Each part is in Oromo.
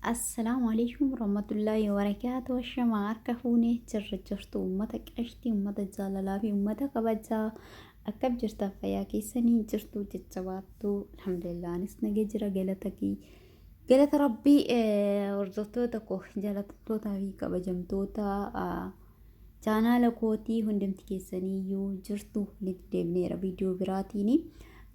السلام عليكم ورحمة الله وبركاته. الشمار كفوني جرجرتو أمتك عشتي أمتك زالالافي أمتك كبجا أكب جرتا فيا كيسني جرتو جتشواتو الحمد لله نسنا جرا جلتكي جلت ربي وردتو تكو جلتو تاوي كبجمتو تا جانا لكوتي هندمت كيسنيو جرتو لتدبني ربيديو براتيني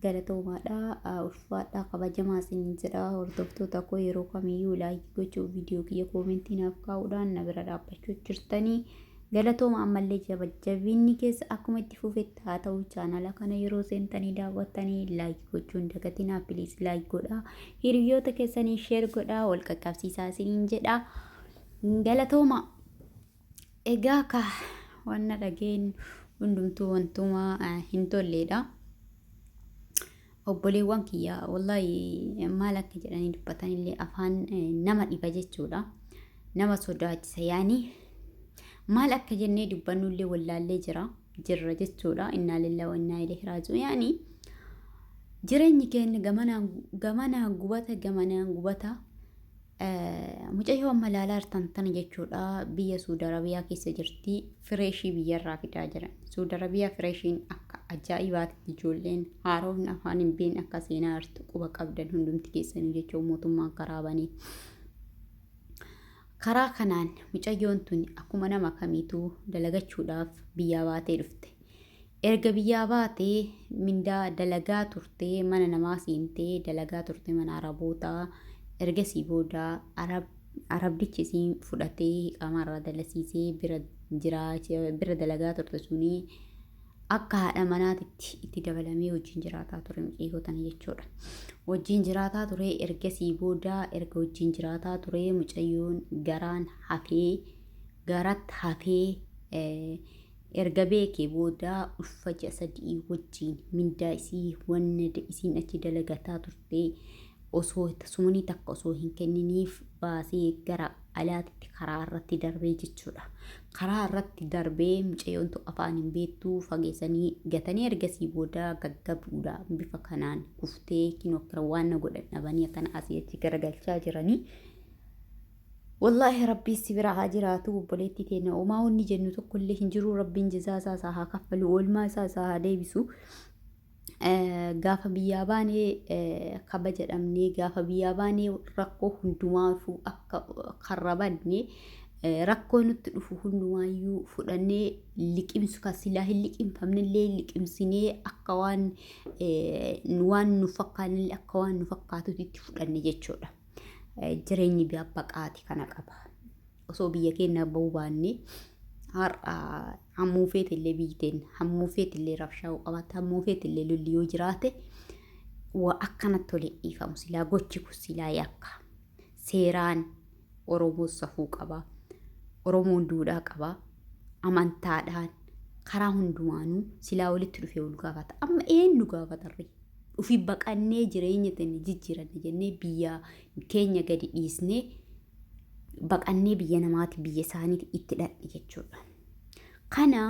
galatoomaadha ulfaadha kabajamaa isiniin jedha hordoftoota koo yeroo kamiyyuu laayikii gochuu viidiyoo kiyya koomentii naaf kaa'uudhaan na bira dhaabbachuu jirtanii galatooma ammallee jabinni keessa akkuma itti fufetti haa ta'u chaanala kana yeroo seentanii daawwattanii laayikii gochuun dagatinaa piliis laayik godhaa hiriyoota keessanii sheer godhaa wal qaqqabsiisaa isiniin jedha galatooma egaa ka wanna dhageen hundumtuu wantuma hin tolleedha. Obboleewwan kiyyaa wallahi maal akka jedhanii dubbatanillee afaan nama dhiba jechuudha. Nama sodaachisa yaani maal akka jennee dubbannullee wallaallee jirra jechuudha. Innaa lillahi wa innaa ilaihi raaji'uun yaani jireenyi keenya gamanaan gubata mucayyoo amma ilaalaa jirtan tana jechuudha. Biyya Suudi Arabiyaa keessa jirti. Fireeshii biyyarraa fidaa jiran. Suudi Arabiyaa fireeshiin akka ajaa'ibaatti ijoolleen haaromni afaan hin beekne akka seenaa jirtu quba qabdan hundumti keessanii jechuun mootummaan karaa banee. Karaa kanaan mucayyoon tun akkuma nama kamiituu dalagachuudhaaf biyyaa baatee dhufte. Erga biyyaa baatee mindaa dalagaa turtee mana namaa seentee dalagaa turte mana arabootaa. Ergasii booda arabdichi isiin fudhatee qamarraa dalasiisee bira dalagaa turte suni akka haadha manaatitti itti dabalamee wajjin jiraataa ture mucayyoota jechuudha. Wajjin jiraataa ture ergasii booda erga wajjin jiraataa ture mucayyoon garatti hafee erga beekee booda ulfa ji'a sadii wajjin mindaa isii wanna isiin achi dalagataa turte. Osoo sumuni takka osoo hin kenniniif baasee gara alaatti karaa irratti darbee jechuudha. Karaa irratti darbee mucayyoon afaan hin beektu fageessanii gatanii ergasii booda gaggabuudha bifa kanaan kuftee kinookira waan godhan dhabanii akkana asii achi garagalchaa jiranii. Wallaahi rabbii si bira haa jiraatu obboleettii teenya uumaa wanni jennu tokkollee hin jiru rabbiin jazaa isaa haa kaffalu oolmaa isaa haa deebisu. Gaafa biyyaa baanee kaba jedhamnee gaafa biyyaa baanee rakkoo hundumaafuu akka karra badne rakkoo nutti dhufu hundumaayyuu fudhannee liqimsu kan silaa hin liqimfamnellee liqimsinee akka waan nu fakkaanillee akka waan nu fakkaatutti itti fudhanne jechuudha. Jireenyi baqaati kana qaba. Osoo biyya keenya bahuu baannee har'a hammuu feetillee biiteen hammuu feetillee rabshaa'uu qabaate hammuu feetillee lolli yoo jiraate akkanatti tole dhiifamu silaa gochi kun silaa yakka seeraan Oromoo safuu qaba Oromoon duudhaa qaba amantaadhaan karaa hundumaanuu silaa walitti dhufee wal gaafata amma eenyu gaafatarree dhufii baqannee jireenya tani jijjiiranne jennee biyya keenya gadi dhiisnee baqannee biyya namaati biyya isaaniiti itti dhadhe jechuudha. Kana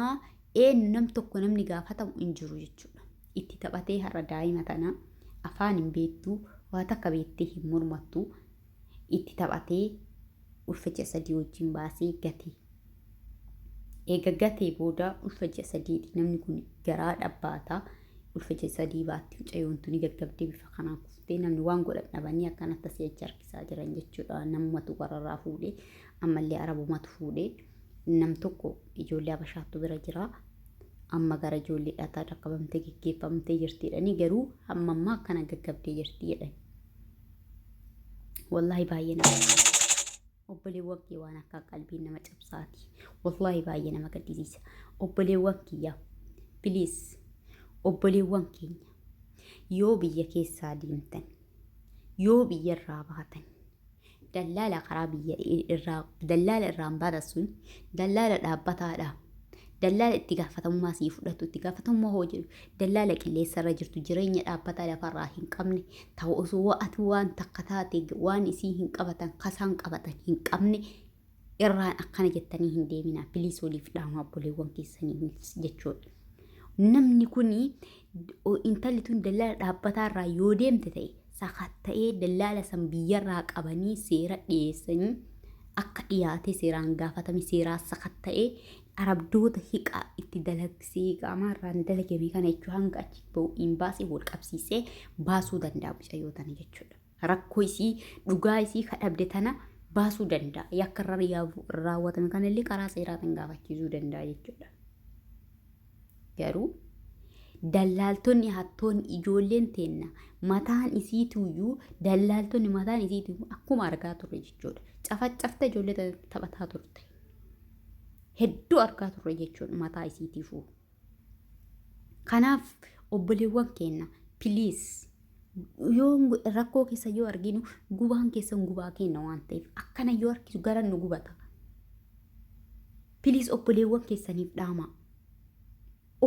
eenyu nam tokko namni gaafatamu hin jiru jechuudha. Itti taphatee har'a daa'ima tana afaan hin beektu waa takka beektee hin mormattu itti taphatee ulfa ji'a sadii wajjin baasee gatee. Eega gatee booda ulfa ji'a sadiiti namni kun garaa dhabbaataa ulfa ji'a sadii baatti mucayyoon tuni gaggabdee bifa kanaan kuftee namni waan godhan dhabanii akkanatti asii achi harkisaa jiran jechuudha. Namumatu warrarraa fuudhee ammallee arabumatu fuudhee nam tokko ijoollee abashaattu bira jira. Amma gara ijoollee dhataa dhaqqabamtee geggeeffamtee jirti jedhanii garuu amma ammaa akkana gaggabdee jirti jedhani. Wallaahi baay'ee nama obboleewwan kee waan akka qalbiin nama cabsaati. Wallaahi baay'ee nama gaddisiisa. Obboleewwan kiyyaa piliis obboleewwan keenya yoo biyya keessaa deemtan yoo biyya irraa baatan dallaala karaa biyya dallaala irraan baatan sun dallaala dhaabbataadha. Dallaala itti gaafatamummaa sii fudhatu itti gaafatamummaa hoo jedhu dallaala qilleensa irra jirtu jireenya dhaabbataa lafarraa hin qabne ta'u osoo ati waan takka taate waan isii hin qabatan kasaan qabatan hin qabne irraan akkana jettanii hin deemina piliis waliif dhaama obboleewwan keessanii jechuudha. Namni kuni intalli tun dallaala dhaabbataa irraa yoo deemte ta'e sakatta'ee dallaala san biyyarraa qabanii seera dhiyeessanii akka dhiyaate seeraan gaafatame seeraa sakatta'ee arabdoota hiqaa itti dalagsee qaamaarraan dalagame kana jechuun hanga achi bahu hin baasee wal qabsiisee baasuu danda'a mucayyoo tana jechuudha. Rakkoo isii dhugaa isii kadhabde tana baasuu danda'a. Yakka irra raawwatame kanallee karaa seeraatiin gaafachiisuu danda'a jechuudha. Garuu dallaaltonni hattoonni ijoolleen teenna mataan isiituyyuu dallaaltonni mataan isiituyyuu akkuma argaa turre jechuudha. Cafacafte ijoollee taphataa turte. Hedduu argaa turre jechuudha mataa isiitiifuu. Kanaaf obboleewwan keenya piliis yoo rakkoo keessa yoo arginu gubaan keessan gubaa keenya waan ta'eef akkana yoo harkisu garan nu gubata. Piliis obboleewwan keessaniif dhaama.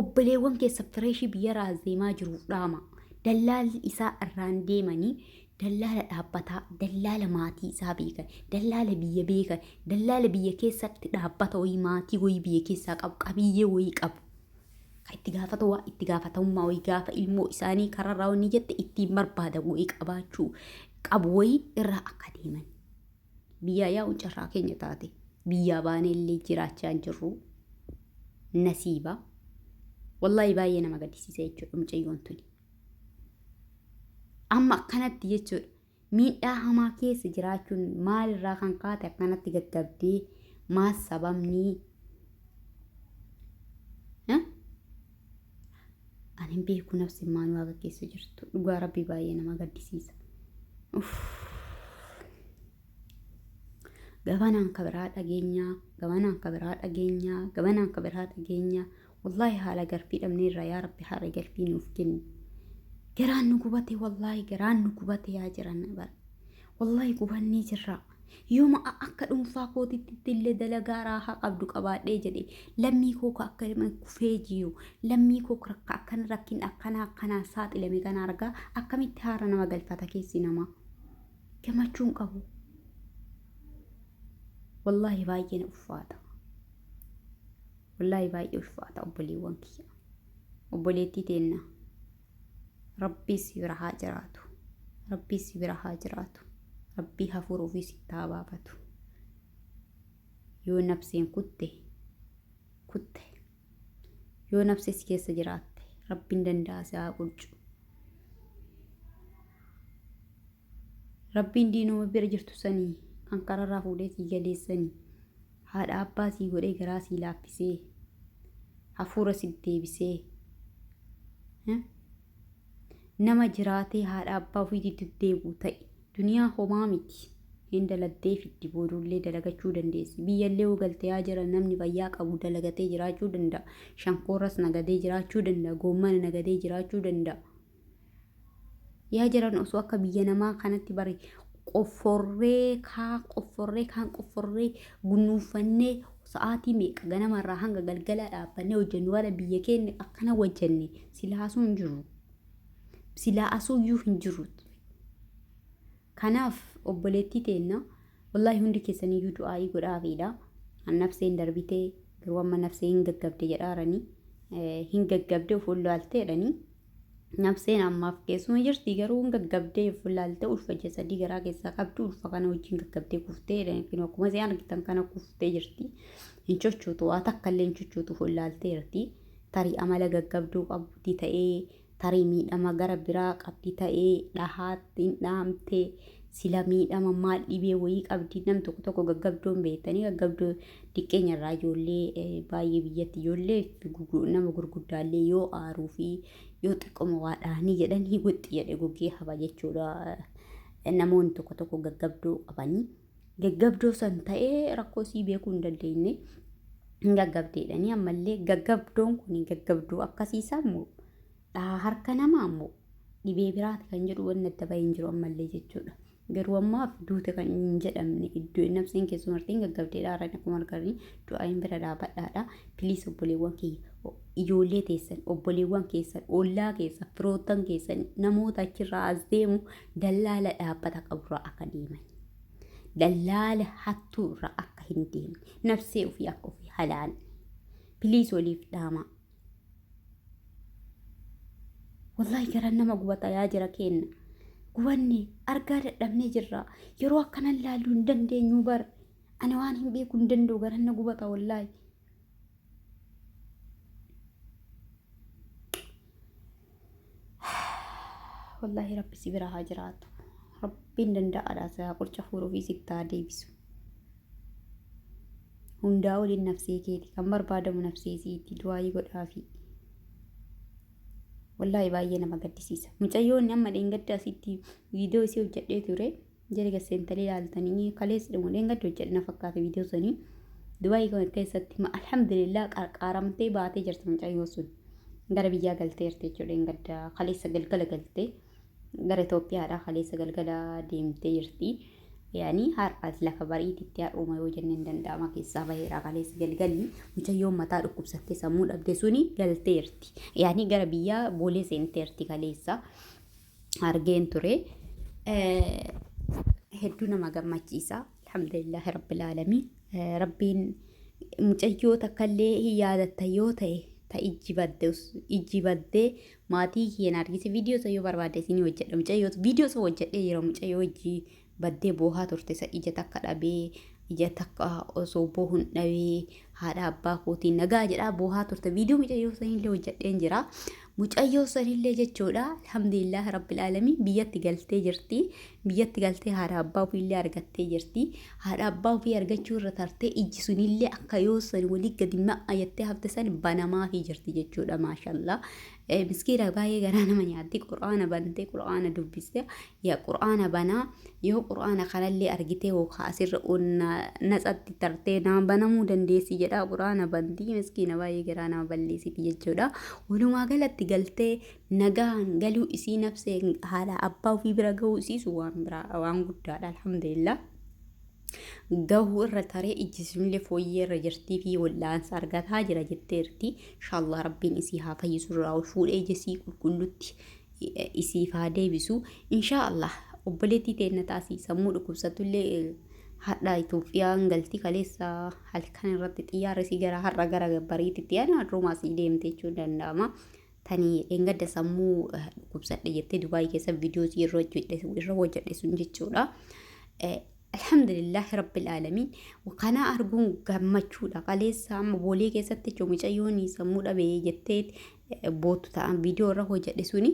Obboleewwan keessa fireeshii biyya raazeemaa jiruuf dhaama. Dallaalli isaa irraan deemanii dallaala dhaabbataa, dallaala maatii isaa beekan, dallaala biyya beekan, dallaala biyya keessatti dhaabbata wayii maatii wayii biyya keessaa qabu, qabiyyee wayii qabu. Itti gaafatamummaa wayii gaafa ilmoo isaanii kararraa wanni jette ittiin barbaada wayii qabaachuu qabu wayii irraa akka deeman. Biyyaa yaa'uun carraa keenya taate biyyaa baanee illee jiraachaa jirru nasiiba. Wallahi baay'ee nama gaddisiisa jechuudha mucayyoon tuni. Amma akkanatti jechuudha miidhaa hamaa keessa jiraachuun maalirraa kan kaate akkanatti gaggabdee maal sababni ani beeku nafsi maan waaqa keessa jirtu dhugaa rabbii baay'ee nama gaddisiisa. Gabanaan kabiraa dhageenyaa wallahi haala garfii dhabnee irraa yaa rabbi haala garfii nuuf kenni. Garaan nu gubate wallahi garaan nu gubate yaa jiran bara. Wallahi gubannee jirra. Yooma akka dhuunfaa kootitti illee dalagaa raahaa qabdu qabaadhee jedhe lammii koo akka kufee jiru lammii koo akkana rakkin akkanaa saaxilame kana argaa akkamitti haara nama galfata keessi namaa gammachuun qabu. Wallahi baay'ee na ulfaata. Wallahi baay'ee ulfaata obboleewwan kiyya. Obboleettii teenna. Rabbii si bira haa jiraatu. Rabbii si bira haa jiraatu. Rabbii hafuuruu fi sitti haa baafatu. Yoo nafseen kutte yoo nafsi si keessa jiraatte Rabbiin danda'a si haa qulcu. Rabbiin diinuma bira jirtu sanii kan kararraa fuudhee sii galeessanii haadha abbaa sii godhee garaa sii laaffisee hafuura si deebisee nama jiraatee haadha abbaa ofiitti deebi'u ta'e duniyaa homaa miti. Hin daladdee fiddi boodullee dalagachuu dandeessi. Biyyallee ogaltee yaa jira namni fayyaa qabu dalagatee jiraachuu danda'a. Shankoorras nagadee jiraachuu danda'a. Goommana nagadee jiraachuu danda'a. Yaa jiran osoo akka biyya namaa kanatti bare qofforree gunuunfannee sa'aatii meeqa ganamarraa hanga galgala dhaabbannee hojjennu wala biyya keenya akkana wajjenne silaasuu hin jiru. Silaasuu iyyuu hin jiru. Kanaaf obboleettii teenna wallahi hundi keessanii iyyuu du'aayii godhaafiidha. Nafseen darbitee garuu amma nafsee hin gaggabde jedhaaranii hin gaggabde of wallaalteedhanii. Nafseen ammaaf keessuma jirti garuu hin gaggabdee of wallaaltee ulfa sadii garaa keessaa qabdu ulfa kana wajjin gaggabdee kuftee akkuma isaan argitan kana kuftee jirti. Hin chochootu waa takka illee hin chochootu of wallaalteerti. Tarii amala gaggabduu qabdi ta'ee tarii miidhama gara biraa qabdi ta'ee dhahaatti hin dhaamtee sila miidhama maal dhibee wayii qabdi. Nam tokko gaggabdoon beektanii gaggabdoo diqqeenyarraa ijoollee baay'ee biyyatti ijoollee nama gurguddaallee yoo aaruu fi yoo xiqqoma waa dhaanii jedhanii goxxi jedhe goggee haba jechuudha. Namoonni tokko gaggabdoo qabanii gaggabdoo san ta'ee rakkoo sii beekuu hin dandeenye hin gaggabdeedhanii ammallee gaggabdoon kun gaggabdoo akkasiisaa immoo harka namaa immoo dhibee biraati kan jedhu wanni adda bahee hin jiru ammallee jechuudha. Garuu ammaaf duute kan hin jedhamne iddoo nafseen keessumartiin gaggabdeedha. Haraan akkuma arganii du'aayin bira dhaabadhaadha. Piliis obboleewwan kiyya ijoollee teessan obboleewwan keessan ollaa keessan firoottan keessan namoota achirraa as deemu dallaala dhaabbata qaburraa akka deeman. Dallaala hattuurraa akka hin deemne nafsee ofii akka ofii halaan piliis waliif dhaama. Wallahi garan nama gubata yaa jira kenna. gubanne argaa dadhabnee jirra yeroo akkanan laaluu hin dandeenyu bar ani waan hin beeku hin danda'u garanna gubata wallaahi. Wallahi rabbi si bira haa jiraatu. Rabbiin danda'aadha isaa qurca fuudhuu fi sittaa deebisu. Hundaa waliin nafsee keeti kan barbaadamu nafsee siiti du'aayii godhaafi. Wallahi baay'ee nama gaddisiisa. Mucayyoonni amma dheengadda asitti viidiyoo isii hojjedhee ture. Jala gaseentanii ilaaltanii kalees dhimma dheengadda hojjedhe na fakkaata viidiyoo sanii. Du'aayii kana keessatti alhamdulillah qarqaaramtee baatee jirti mucayyoo sun. Gara biyyaa galtee jirti jechuudha dheengadda kaleessa galgala galtee. Gara Itoophiyaadhaa kaleessa galgala deemtee jirti. Yani har'as lafa bariititti har'uma yoo jenneen danda'ama keessaa baheera kaleessa galgalli mucayyoon mataa dhukkubsattee sammuu dhabde suni galtee jirti. Yani gara biyyaa boolee seentee jirti kaleessa argeen ture. Hedduu nama gammachiisa. Alhamdulillahi rabbil aalamiin. Rabbiin mucayyoo takkallee hin yaadatta yoo ta'e ta ijji baddee maatii kiyyeen argise viidiyoo isa yoo barbaade isin hojjedha mucayyoo viidiyoo isa hojjedhee yeroo mucayyoo ijji baddee boohaa turte isa ija takka dhabee ija takka osoo boohun dhabee haadha abbaa kootiin nagaa jedhaa boohaa turte viidiyoo mucayyoo sanillee hojjedheen jira. Mucayyoo sanillee jechuudha alhamdulillahi rabbil aalamiin biyyatti galtee jirti. Biyyatti galtee haadha abbaa ofiillee argattee jirti. Haadha abbaa ofii argachuu irra tartee ijji sunillee akka yoo san walii gadi ma'a jettee hafte san banamaa fi jirti jechuudha maashaallah. Miskiina baay'ee garaa nama nyaatti quraana bantee quraana dubbiste yaa quraana banaa yoo quraana kanallee argitee hookaa asirra natsatti tartee nama banamuu dandeessi jedhaa quraana bantii miskiina baay'ee garaa nama balleessiti jechuudha. Walumaa galatti galtee nagaan galuu isii nafsee haala abbaa ofii bira gahuu isiisu waan guddaadha alhamdulillah. Gahuu irra taree ijji sunillee fooyyee irra jirtii fi wallaansa argataa jira jetteerti. Inshallah rabbiin isii haa fayyisu irraa fuudhee ijisii qulqullutti isiif haa deebisu. Inshallah obboleettii teenna taasii sammuu dhukkubsatullee hadha Itoophiyaan galtii kaleessa halkan irratti xiyyaarri si gara har'a gara bariititti yaana har'umaa si deemte jechuun danda'ama. Tanii engadda sammuu dhukkubsadhe jettee Dubaay keessa viidiyoo irra hojjedhe sun jechuudha. Alhamdulillahi rabbil aalamiin kana arguun gammachuudha. Kaleessa amma boolee keessatti mucayyoon sammuu dhabee jettee bootu ta'an viidiyoo irra hojjedhe suni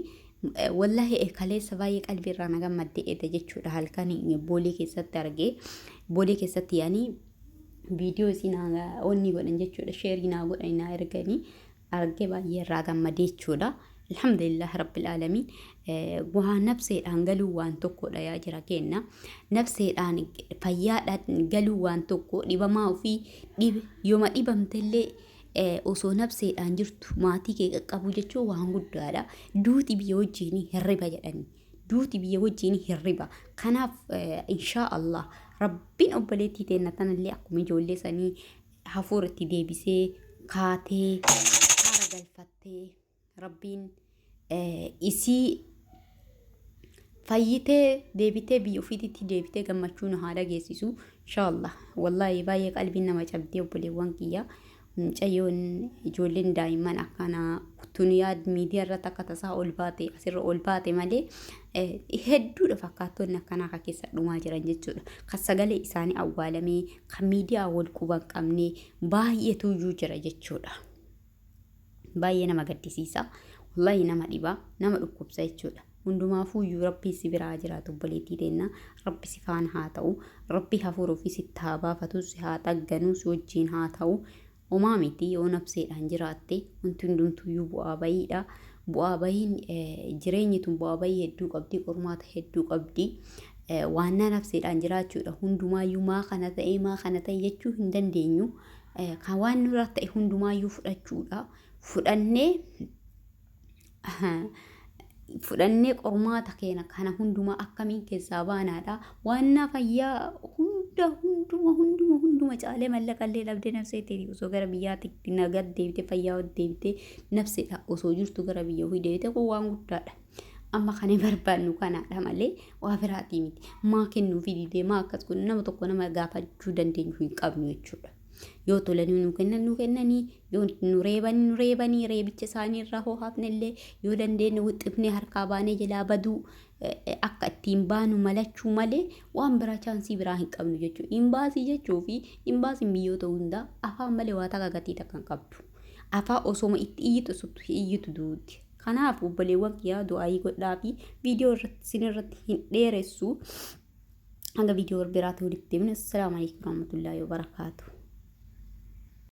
wallahi kaleessa baay'ee qalbii irraa na gammaddee jechuudha. Halkan boolee keessatti argee boolee keessatti yaani viidiyoo isin onni godhan jechuudha. Sheerii naa godhan naa erganii argee baay'ee irraa gammadee jechuudha. Alhamdulillahi rabbil aalamiin. Waan nafseedhaan galuu waan tokkodha yaa jira kenna. Nafseedhaan fayyaadhaan galuu waan tokko dhibamaa ofii yooma dhibamtellee osoo nafseedhaan jirtu maatii kee qaqqabu jechuun waan guddaadha. Duuti biyya wajjin hirriba jedhani. Duuti biyya wajjin hirriba. Kanaaf inshaa Allah rabbiin obboleettii teenna tanallee akkuma ijoollee sanii hafuuratti deebisee kaatee haara galfattee rabbiin isii fayyitee deebitee biyya ofiitti deebitee gammachuun haa dhageessisu inshallah. Wallahi baay'ee qalbiin nama cabdee obboleewwan kiyya. Mucayyoon ijoolleen daa'imman akkana tuniyaa miidiyaa irratti akka tasaa ol baate asirra ol baate malee hedduudha fakkaattonni akkanaa akka keessa dhumaa jiran jechuudha. Kan sagalee isaanii awwaalamee kan miidiyaa wal quban qabnee baay'eetu iyyuu jira jechuudha. Baay'ee nama gaddisiisa. Wallahi nama dhibaa nama dhukkubsa jechuudha. Hundumaafuu iyyuu rabbii si biraa jiraatu obboleettii teenna. Rabbi si faana haa ta'u. Rabbi hafuura ofii sitti haa baafatu si haa xagganu si wajjin haa ta'u. Homaa miti yoo nafseedhaan jiraatte wanti hundumtuyyuu bu'aa bayiidha. Bu'aa bayiin jireenyi tun bu'aa bayii hedduu qabdi qormaata hedduu qabdi. Waan nafseedhaan jiraachuudha hundumaayyuu maa kana ta'e jechuu hin dandeenyu. Kan waan nurra ta'e hundumaayyuu fudhachuudha. Fudhannee qormaata keenya kana hundumaa akkamiin keessaa baanaadha. Waan fayyaa hunduma caalee mallaqallee dhabdee nafseetti osoo gara biyyaatti nagaa deebitee fayyaa deebitee nafseedha osoo jirtu gara biyya ofii deebitee kun waan guddaadha. Amma kan barbaannu kanaadha malee waa biraatii miti. Maa kennuufi didee maa akkas kun nama tokko nama gaafachuu dandeenyu hin qabnu jechuudha. Yoo tolanii nu kennanii yoo nu reebanii reebicha isaanii irraa hoo hafnellee yoo dandeenye wixxifnee harkaa baanee jalaa baduu akka ittiin baanu malachuu malee waan biraa chaansii biraa hin qabnu jechuudha. Imbaasii jechuu fi imbaasiin biyyoota hundaa afaan malee waa takka gatii takka hin qabdu. Afaan osoma itti iyyitu duuti. Kanaaf obboleewwan kiyyaa du'aayii godhaa fi viidiyoo irratti sinirratti hin dheeressu. Hanga viidiyoo biraatti walitti deemnu. Assalaamu alaikum warahmatullaahi wabarakaatuh.